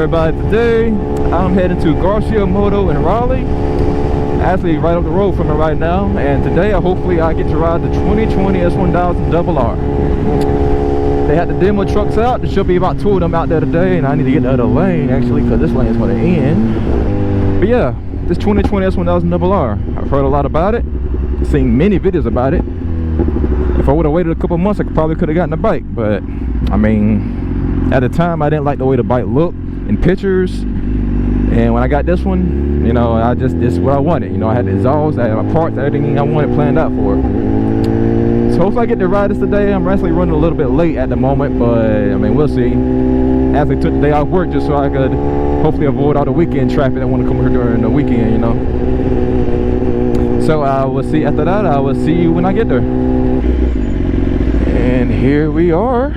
everybody? Today I'm heading to Garcia Moto in Raleigh, actually right up the road from it right now, and today hopefully I get to ride the 2020 S1000RR. They had the demo trucks out. There should be about 2 of them out there today, and I need to get the other lane actually because this lane is going to end. But yeah, this 2020 S1000RR, I've heard a lot about it, seen many videos about it. If I would have waited a couple months, I probably could have gotten a bike, but I mean, at the time I didn't like the way the bike looked in pictures, and when I got this one, you know, this is what I wanted. You know, I had the exhaust, I had my parts, everything I wanted planned out for it. So hopefully I get to ride this today. I'm actually running a little bit late at the moment, but I mean, we'll see. I actually took the day off work just so I could hopefully avoid all the weekend traffic that want to come here during the weekend, you know. So I will see after that. I will see you when I get there. And here we are.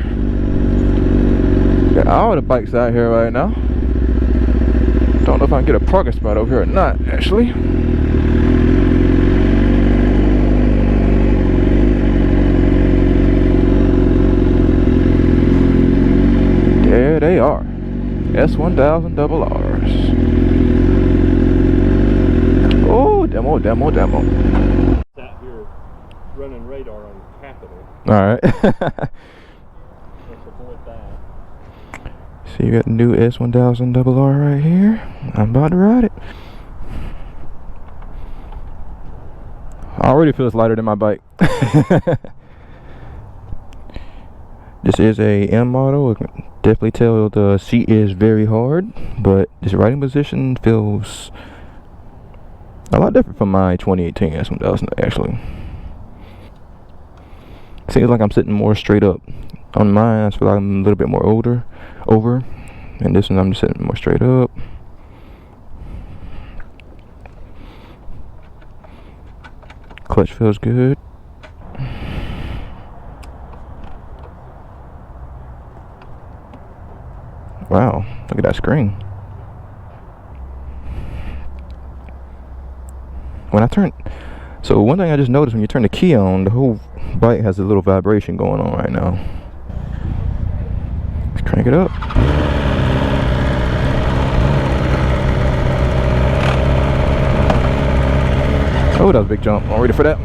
Got all the bikes out here right now. Don't know if I can get a parking spot over here or not, actually. There they are. S1000RRs. Oh, demo. Out here running radar on Capitol. Alright. Let's avoid that. So you got the new S1000RR right here. I'm about to ride it. Already feels lighter than my bike. This is a M model. I can definitely tell the seat is very hard, but this riding position feels a lot different from my 2018 S1000 actually. Seems like I'm sitting more straight up. On mine, I feel like I'm a little bit more over, and this one I'm just sitting more straight up. Clutch feels good. Wow, look at that screen. When I turn, so one thing I just noticed, when you turn the key on, the whole bike has a little vibration going on right now. Let's crank it up. Oh, that was a big jump. I'm ready for that.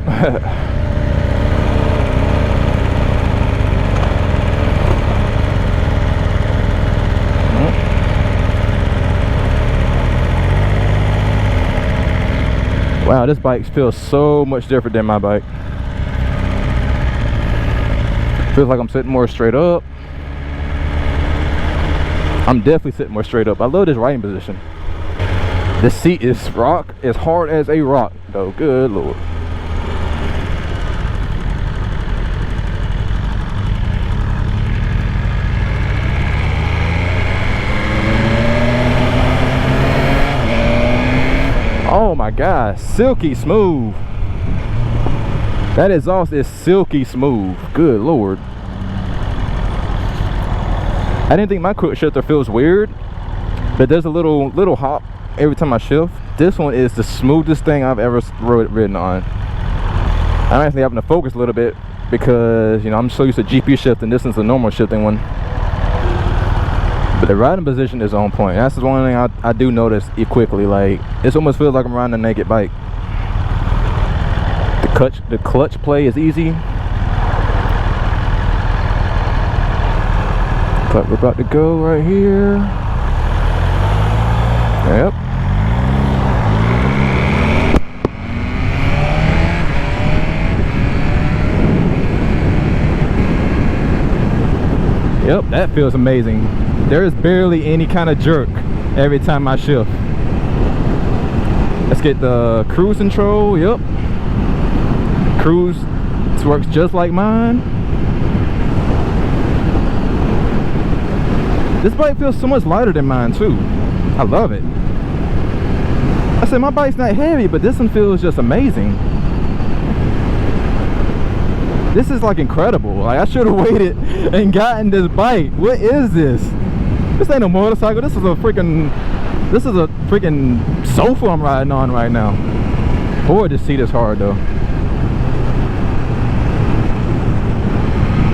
Wow, this bike feels so much different than my bike. Feels like I'm sitting more straight up. I'm definitely sitting more straight up. I love this riding position. This seat is rock, as hard as a rock though. Good Lord. Oh my God, silky smooth. That exhaust is silky smooth. Good Lord. I didn't think my quick shifter feels weird, but there's a little hop every time I shift. This one is the smoothest thing I've ever ridden on. I'm actually having to focus a little bit because, you know, I'm so used to GP shifting. This is a normal shifting one. But the riding position is on point. That's the one thing I do notice quickly. Like, it almost feels like I'm riding a naked bike. The clutch play is easy. But we're about to go right here. Yep. Yep, that feels amazing. There is barely any kind of jerk every time I shift. Let's get the cruise control. Yep. Cruise works just like mine. This bike feels so much lighter than mine too. I love it. I said my bike's not heavy, but this one feels just amazing. This is like incredible. Like, I should have waited and gotten this bike. What is this? This ain't a motorcycle. This is a freaking sofa I'm riding on right now. Boy, this seat is hard though.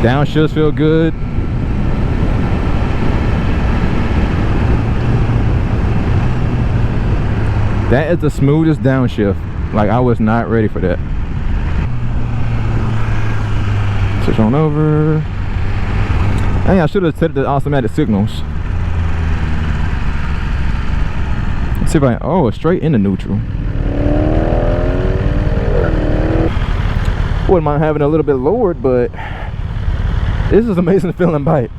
Downshifts feel good. That is the smoothest downshift. Like, I was not ready for that. Switch on over. Dang, I should have set the automatic signals. Let's see if I, oh, straight into neutral. Wouldn't mind having a little bit lowered, but this is an amazing feeling bike.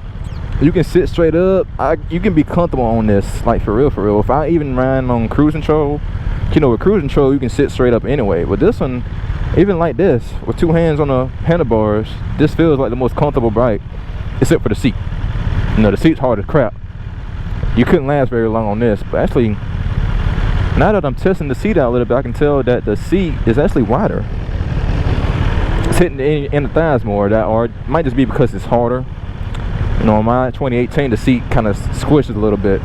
You can sit straight up. You can be comfortable on this, like for real, for real. If I even ran on cruise control, you know, with cruise control you can sit straight up anyway. But this one, even like this, with two hands on the handlebars, this feels like the most comfortable bike, except for the seat. You know, the seat's hard as crap. You couldn't last very long on this, but actually, now that I'm testing the seat out a little bit, I can tell that the seat is actually wider. It's hitting the in the thighs more, or it might just be because it's harder. You know, on my 2018, the seat kind of squishes a little bit.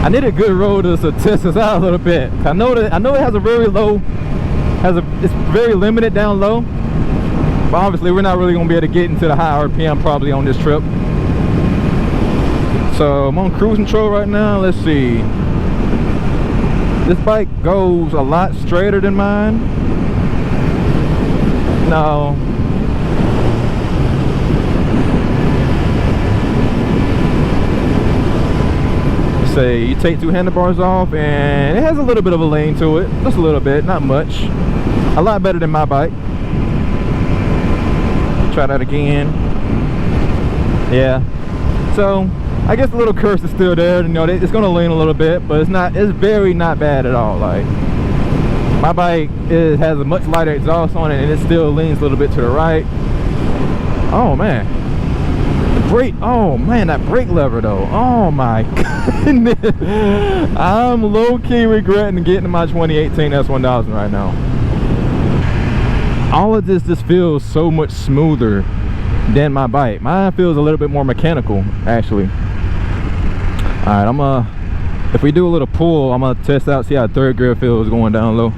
I need a good road to test this out a little bit. I know it has a very low, it's very limited down low. But obviously we're not really gonna be able to get into the high RPM probably on this trip. So I'm on cruise control right now. Let's see. This bike goes a lot straighter than mine. Now, say you take two handlebars off and it has a little bit of a lane to it, just a little bit, not much. A lot better than my bike. Try that again. Yeah, so I guess the little curse is still there. You know, it's gonna lean a little bit, but it's very not bad at all. Like, my bike has a much lighter exhaust on it and it still leans a little bit to the right. Oh man, brake, oh man, that brake lever though, oh my goodness. I'm low-key regretting getting my 2018 S1000 right now. All of this just feels so much smoother than my bike. Mine feels a little bit more mechanical actually. All right, if we do a little pull, I'm gonna test out, see how third gear feels going down low.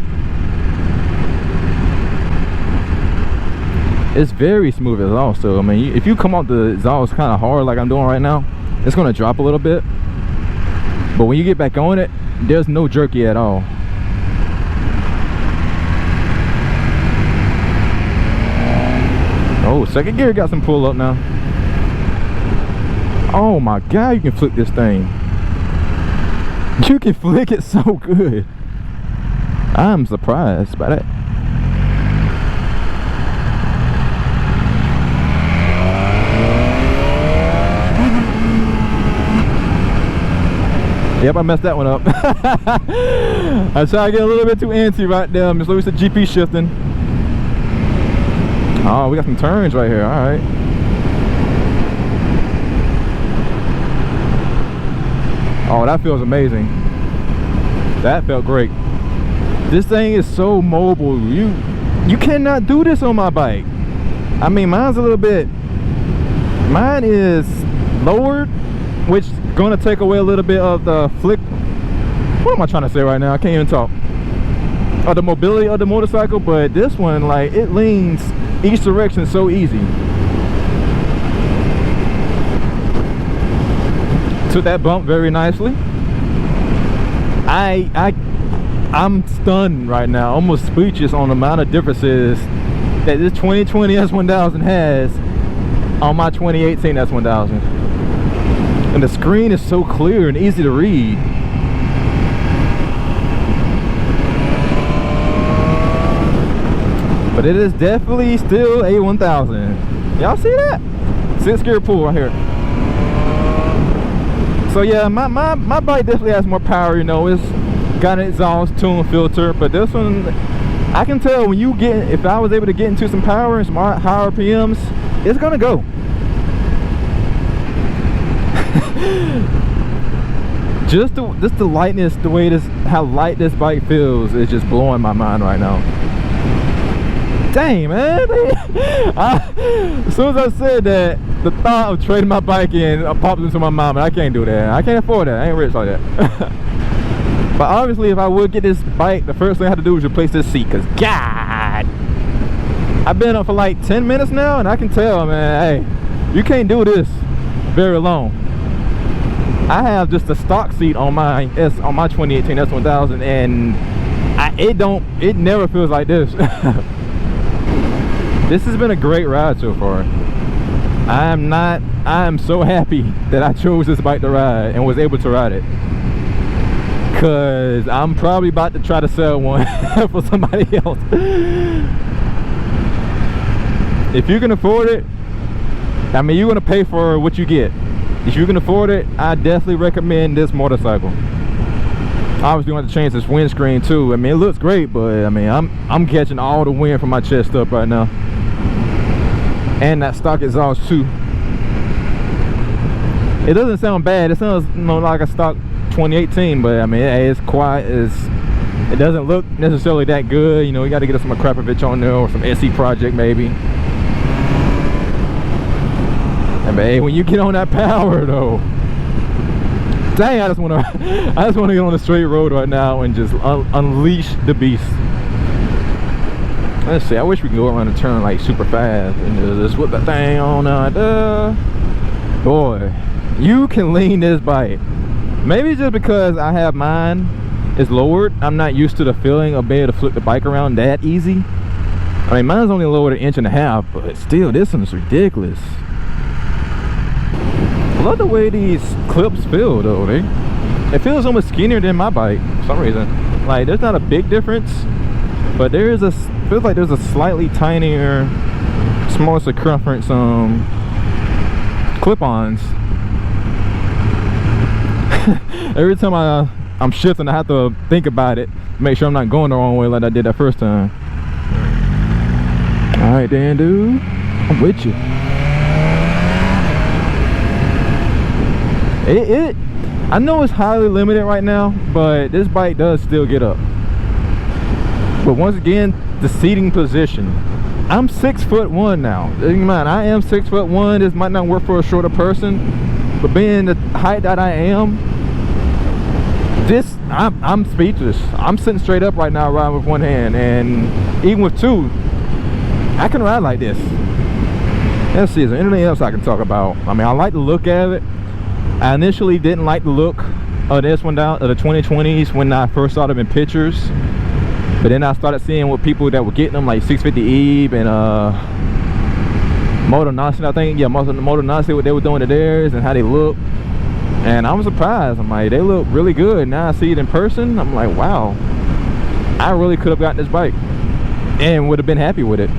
It's very smooth exhaust, so I mean, if you come off the exhaust kind of hard like I'm doing right now, it's gonna drop a little bit, but when you get back on it, there's no jerky at all. Oh, second gear got some pull up now. Oh my god, you can flick this thing. You can flick it so good. I'm surprised by that. Yep, I messed that one up. I tried to get a little bit too antsy right there. Miss Louis, the GP shifting. Oh, we got some turns right here. All right. Oh, that feels amazing. That felt great. This thing is so mobile. You cannot do this on my bike. I mean, mine's a little bit. Mine is lowered, which is gonna take away a little bit of the flick. What am I trying to say right now? I can't even talk. Of the mobility of the motorcycle, but this one, like, it leans each direction so easy. Took that bump very nicely. I'm stunned right now, almost speechless on the amount of differences that this 2020 S1000 has on my 2018 S1000. And the screen is so clear and easy to read. But it is definitely still a 1000. Y'all see that? 6 gear pull right here. So yeah, my bike definitely has more power, you know. It's got an exhaust tune filter, but this one, I can tell when you get, if I was able to get into some power and some higher RPMs, it's gonna go. just the lightness, the way how light this bike feels is just blowing my mind right now. Dang, man. As soon as I said that, the thought of trading my bike in popped into my mind, but I can't do that. I can't afford that. I ain't rich like that. But But obviously, if I would get this bike, the first thing I have to do is replace this seat, because God, I've been up for like 10 minutes now, and I can tell, man, hey, you can't do this very long. I have just a stock seat on my 2018 S1000, and it never feels like this. This has been a great ride so far. I am so happy that I chose this bike to ride and was able to ride it, because I'm probably about to try to sell one for somebody else. If you can afford it, I mean, you're gonna pay for what you get. If you can afford it, I definitely recommend this motorcycle. Obviously, you want to change this windscreen too. I mean, it looks great, but I mean, I'm catching all the wind from my chest up right now, and that stock exhaust too. It doesn't sound bad. It sounds, you know, like a stock 2018, but I mean, it's quiet. It doesn't look necessarily that good. You know, you got to get some Akrapovich on there, or some SC Project maybe. And hey, when you get on that power though, dang, I just want to get on the straight road right now and just unleash the beast. Let's see, I wish we could go around the turn like super fast and just whip that thing on out there. Boy, you can lean this bike. Maybe just because I have mine is lowered, I'm not used to the feeling of being able to flip the bike around that easy. I mean, mine's only lowered 1.5 inches, but still, this one's ridiculous. I love the way these clips feel though. It feels almost skinnier than my bike for some reason. Like, there's not a big difference, but feels like there's a slightly tinier, smaller circumference clip-ons. Every time I'm shifting, I have to think about it, make sure I'm not going the wrong way like I did that first time. All right, Dan, dude, I'm with you. I know it's highly limited right now, but this bike does still get up. But once again, the seating position. I'm 6'1" now. Keep in mind, I am 6'1". This might not work for a shorter person, but being the height that I am, I'm speechless. I'm sitting straight up right now, riding with one hand, and even with two, I can ride like this. Let's see, is there anything else I can talk about? I mean, I like the look of it. I initially didn't like the look of this one down, of the 2020s, when I first saw them in pictures. But then I started seeing what people that were getting them, like 650 Eve and Moto Nazi, I think. Yeah, Moto Nazi, what they were doing to theirs and how they look. And I was surprised. I'm like, they look really good. Now I see it in person, I'm like, wow, I really could have gotten this bike and would have been happy with it.